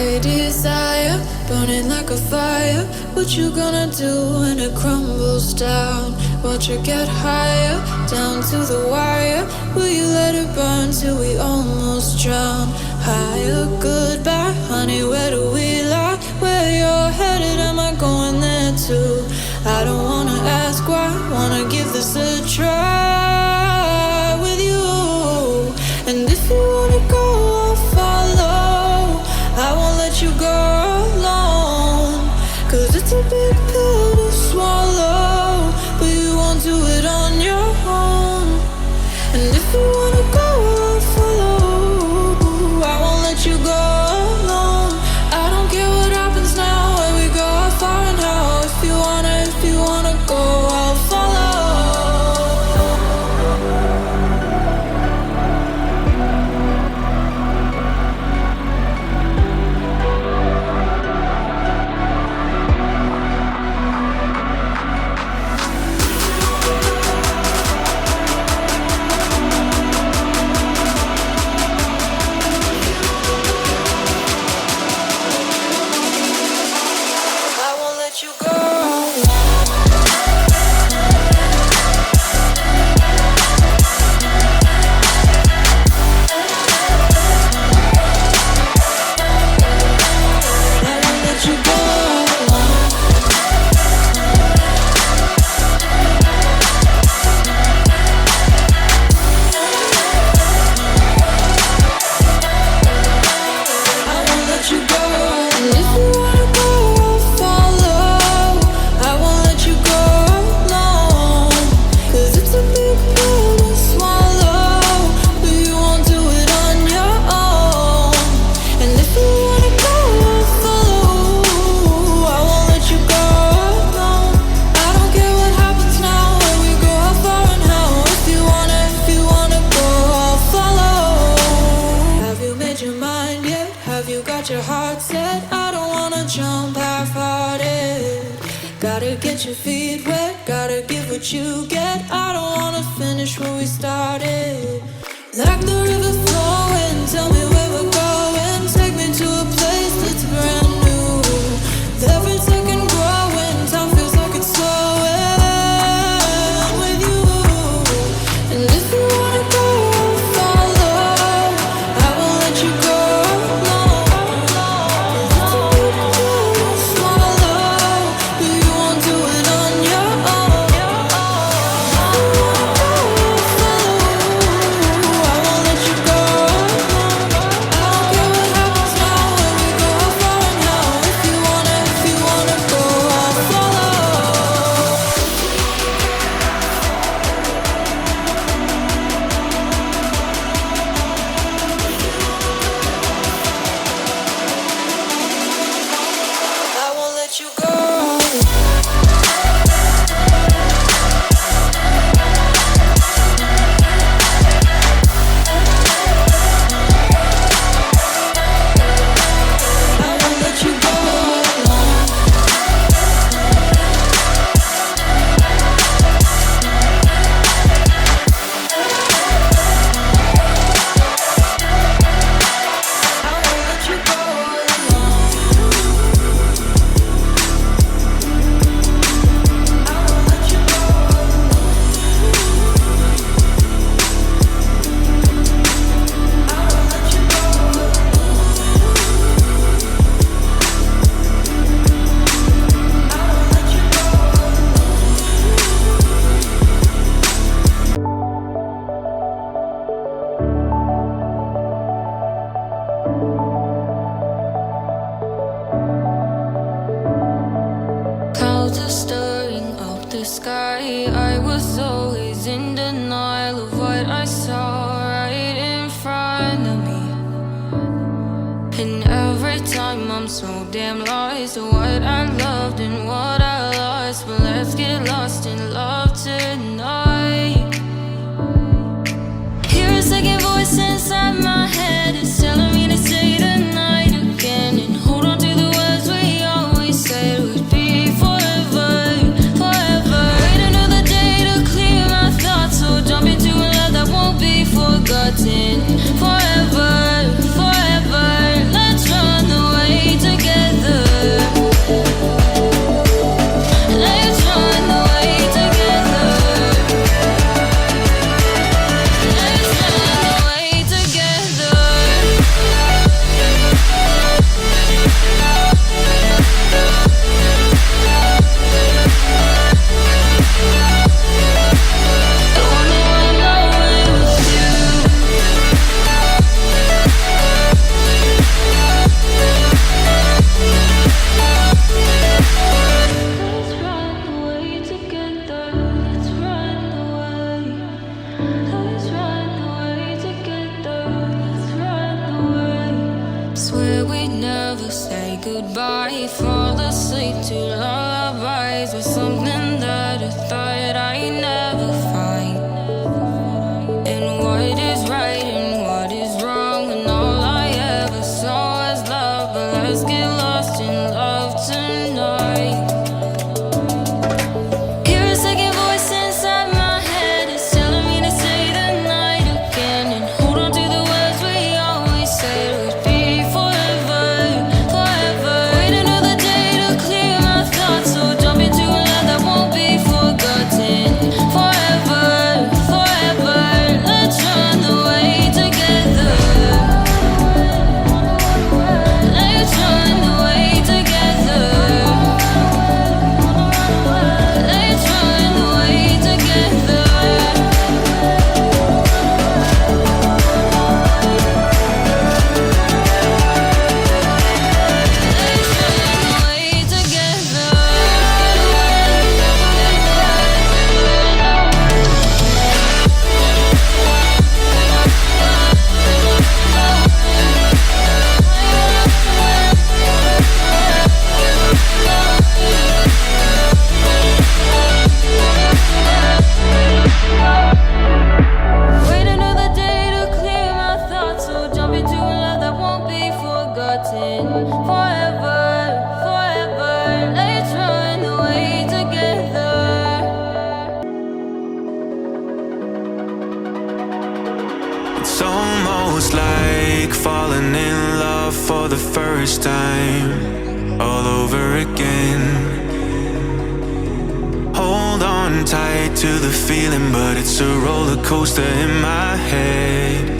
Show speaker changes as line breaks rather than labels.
high desire, burning like a fire. What you gonna do when it crumbles down? Watch it get higher, down to the wire. Will you let it burn till we almost drown? Higher, goodbye, honey, where do we lie? Where you're headed, am I going there too? I don't wanna ask why, wanna give this a try with you. And if you wanna go, I'll follow. I won't let you go alone, 'cause it's a big pill to swallow, but you won't do it on your own. And if you wanna go, I'll follow. I won't let you go alone. I don't care what happens now, where we go, how far and how. If you wanna go, I'll follow. Your feet wet, gotta give what you get. I don't wanna finish where we started. Like the river flowing, tell me where we're going. Take me to a place that's brand new. Every second growing, time feels like it's slowing with you. And if you wanna go, I'll follow. I won't let you go alone. It's a big pill to swallow, but you won't do it on your own. If you wanna go, I'll follow. I won't let you go alone. I don't care what happens now, where we go, how far and how. If you wanna go, I'll follow. I won't let you go. I won't let you go alone. I won't let you go alone. I won't let you go alone. I won't let you go Clouds are stirring up the sky. I was always in denial of what I saw right in front of me. And every time I'm so damn lost to what I loved and what I lost. But let's get lost in love tonight. Hear a second voice inside my head. It's telling me to stay the night again and hold on to the words we always said would be forever, forever. Wait another day to clear my thoughts, so jump into a love that won't be forgotten. Forever, forever, let's run away. goodbye. Fall asleep to lullabies with something that I thought I'd never find. And what is right and what is wrong, and all I ever saw was love. But let's get lost in love tonight. Hear a second voice inside my head, it's telling me to say the night again, and hold on to the words we always said would be forever, forever. Wait another day to clear my thoughts, so jump into a love that won't be forgotten. Forever, forever, let's run away together. Let's run away together. Let's run away together. Wait another day to clear my thoughts, so jump into a love that won't be forgotten. Forever, forever, let's run away together.
It's almost like falling in love for the first time, all over again. Hold on tight to the feeling, but it's a roller coaster in my head.